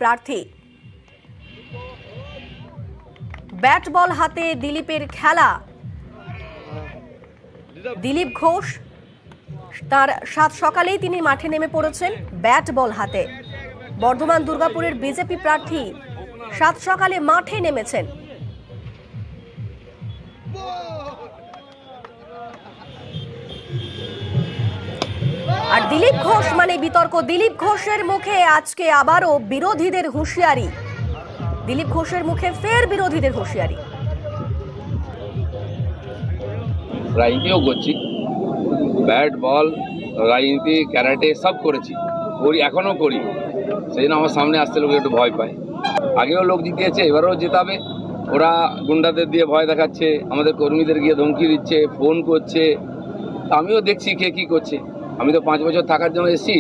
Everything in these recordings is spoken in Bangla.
প্রার্থী। ব্যাট বল হাতে দিলীপের খেলা। দিলীপ ঘোষ তার সাত সকালেই তিনি মাঠে নেমে পড়েছেন ব্যাট বল হাতে। বর্ধমান দুর্গাপুরের বিজেপি প্রার্থী সাত সকালে মাঠে নেমেছেন। আর দিলীপ ঘোষ মানে বিতর্ক। দিলীপ ঘোষের মুখে আজকে আবারও বিরোধীদের হুঁশিয়ারি। দিলীপ ঘোষের মুখে ফের বিরোধীদের হুঁশিয়ারি। রাজনীতিও করছি, ব্যাট বল রাজনীতি ক্যারাটে সব করেছি, করি, এখনো করি। সেই জন্য আমার সামনে আসতে লোক একটু ভয় পায়। আগেও লোক জিতিয়েছে, এবারেও জেতাবে। ওরা গুন্ডাদের দিয়ে ভয় দেখাচ্ছে, আমাদের কর্মীদের গিয়ে ধমকি দিচ্ছে, ফোন করছে। আমিও দেখছি কে কি করছে। আমি তো 5 বছর থাকার জন্য এসেছি,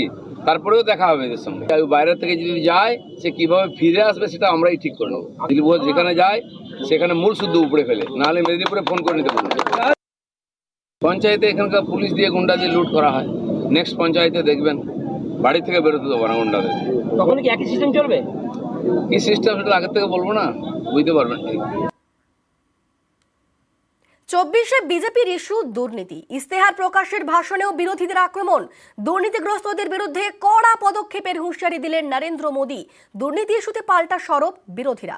তারপরেও দেখা হবে এদের সঙ্গে। বাইরে থেকে যদি যায় সে কিভাবে ফিরে আসবে সেটা আমরাই ঠিক করে নেবো। দিলীপ ঘোষ যেখানে যায় সেখানে মূল শুদ্ধ উপড়ে ফেলে, নাহলে মেদিনীপুরে ফোন করে নিতে বলবো। পঞ্চায়েতে এখানকার পুলিশ দিয়ে গুন্ডা দিয়ে লুট করা হয়। নেক্সট পঞ্চায়েতে দেখবেন বাড়ি থেকে বেরোতে দেবো না গুন্ডাদের। তখন কি একই সিস্টেম চলবে? কি সিস্টেম সেটা আগের থেকে বলবো না, বুঝতে পারবেন। 24-এ বিজেপির ইস্যু দুর্নীতি। ইস্তেহার প্রকাশের ভাষণেও বিরোধীদের আক্রমণ। দুর্নীতিগ্রস্তদের বিরুদ্ধে কড়া পদক্ষেপের হুঁশিয়ারি দিলেন নরেন্দ্র মোদী। দুর্নীতি ইস্যুতে পাল্টা সরব বিরোধীরা।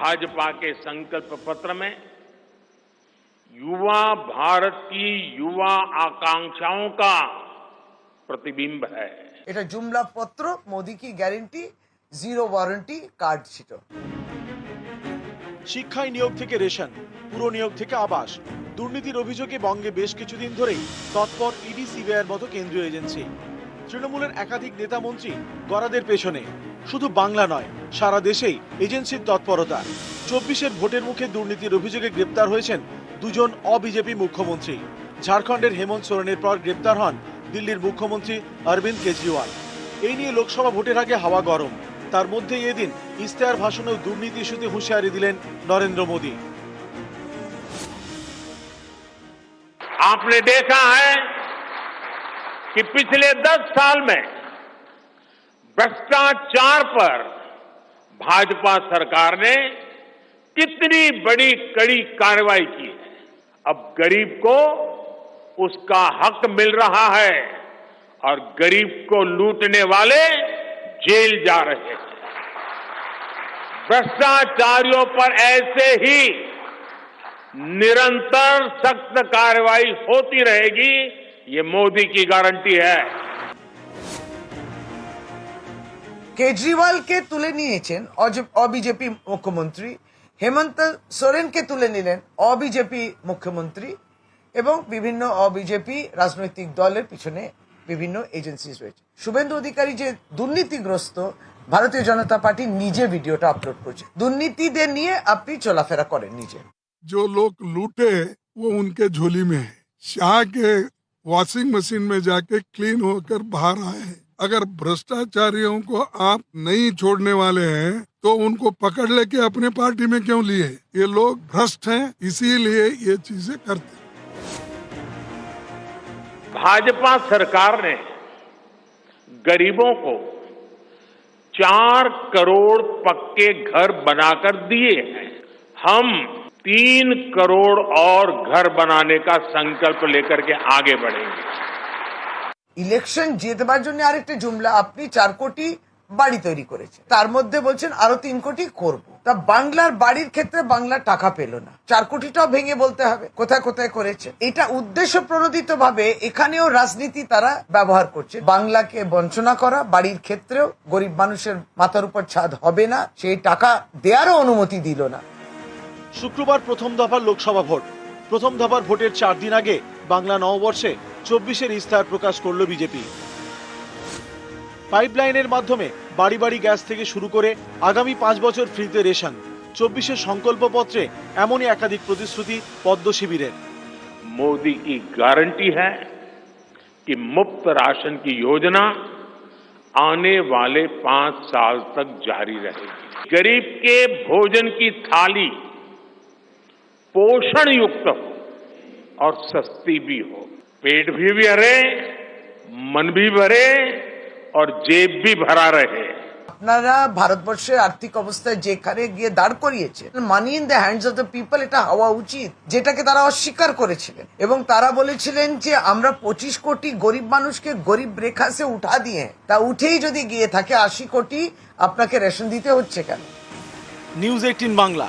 भाजपा के संकल्प पत्र में युवा भारत की युवा आकांक्षाओं का प्रतिबिंब है। এটা জুমলা পত্র, মোদি কি গ্যারেন্টি, জিরো ওয়ারেন্টি কার্ড ছিল। শিক্ষায় নিয়োগ থেকে রেশন, পুরো নিয়োগ থেকে আবাস, দুর্নীতির অভিযোগে বঙ্গে বেশ কিছুদিন ধরেই তৎপর ইডি সিবিআইয়ের মতো কেন্দ্রীয় এজেন্সি। তৃণমূলের একাধিক নেতা মন্ত্রী গরাদের পেছনে। শুধু বাংলা নয়, সারা দেশেই এজেন্সির তৎপরতা। 24-এর ভোটের মুখে দুর্নীতির অভিযোগে গ্রেপ্তার হয়েছেন দুজন অবিজেপি মুখ্যমন্ত্রী। ঝাড়খণ্ডের হেমন্ত সোরেনের পর গ্রেপ্তার হন দিল্লির মুখ্যমন্ত্রী অরবিন্দ কেজরিওয়াল। এই নিয়ে লোকসভা ভোটের আগে হাওয়া গরম। তার মধ্যেই এদিন ইস্তেহার ভাষণেও দুর্নীতি ইস্যুতে হুঁশিয়ারি দিলেন নরেন্দ্র মোদী। आपने देखा है कि पिछले 10 साल में भ्रष्टाचार पर भाजपा सरकार ने कितनी बड़ी कड़ी कार्रवाई की है। अब गरीब को उसका हक मिल रहा है और गरीब को लूटने वाले जेल जा रहे हैं। भ्रष्टाचारियों पर ऐसे ही निरंतर सख्त कार्रवाई होती रहेगी, ये मोदी की गारंटी है। কেজরিওয়ালকে তুলে নিয়েছেন অবিজেপি মুখ্যমন্ত্রী, হেমন্ত সোরেনকে তুলে নিলেন অবিজেপি মুখ্যমন্ত্রী, এবং বিভিন্ন অবিজেপি রাজনৈতিক দলের পিছনে বিভিন্ন এজেন্সি রয়েছে। শুভেন্দু অধিকারী যে দুর্নীতিগ্রস্ত, ভারতীয় জনতা পার্টি নিজে ভিডিওটা আপলোড করছে। দুর্নীতিদের নিয়ে আপনি চলাফেরা করেন নিজে। जो लोग लूटे वो उनके झोली में है। शाह के वॉशिंग मशीन में जाके क्लीन होकर बाहर आए हैं। अगर भ्रष्टाचारियों को आप नहीं छोड़ने वाले हैं तो उनको पकड़ लेके अपने पार्टी में क्यों लिए? ये लोग भ्रष्ट हैं, इसीलिए ये चीजें करते। भाजपा सरकार ने गरीबों को 4 करोड़ पक्के घर बनाकर दिए हैं। हम 3 करोड़ और घर बनाने का संकल्प लेकर के आगे बढ़ेंगे। ইলেকশন জেতবার জন্য আরেকটা জুমলা, আপনি 4 কোটি বাড়ি তৈরি করেছেন, তার মধ্যে বলছেন আরো 3 কোটি করব। তা বাংলার বাড়ির ক্ষেত্রে বাংলা টাকা পেল না, 4 কোটিটাও ভেঙে বলতে হবে কোথায় কোথায় করেছে। এটা উদ্দেশ্য প্রণোদিত ভাবে এখানেও রাজনীতি তারা ব্যবহার করছে, বাংলাকে বঞ্চনা করা। বাড়ির ক্ষেত্রেও গরিব মানুষের মাথার উপর ছাদ হবে না, সেই টাকা দেওয়ারও অনুমতি দিল না। শুক্রবার প্রথম দফার লোকসভা ভোট। প্রথম দফার ভোটের 4 দিন আগে বাংলা নববর্ষে 24-এর ইস্তেহার প্রকাশ করল বিজেপি। পাইপলাইনের মাধ্যমে বাড়ি বাড়ি গ্যাস থেকে শুরু করে আগামী 5 বছর ফ্রিতে রেশন। 24-এর সংকল্পপত্রে এমনই একাধিক প্রতিশ্রুতি পদ্ম শিবিরের। मोदी की गारंटी है कि मुफ्त राशन की योजना आने वाले 5 साल तक जारी रहेगी। गरीब के भोजन की थाली पोषण युक्त हो और सस्ती भी हो, पेट भी भरे, मन भी भरे और जेब भी भरा रहे। আপনারা ভারতবর্ষের আর্থিক অবস্থায় যেখানে গিয়ে দাঁড় করিয়েছেন, money in the hands of the people, এটা হওয়া উচিত, যেটাকে তারা অস্বীকার করেছিলেন। এবং তারা বলেছিলেন যে আমরা 25 কোটি গরিব মানুষকে গরিব রেখা সে উঠা দিয়ে, তা উঠেই যদি গিয়ে থাকে 80 কোটি আপনাকে রেশন দিতে হচ্ছে কেন? নিউজ 18 বাংলা।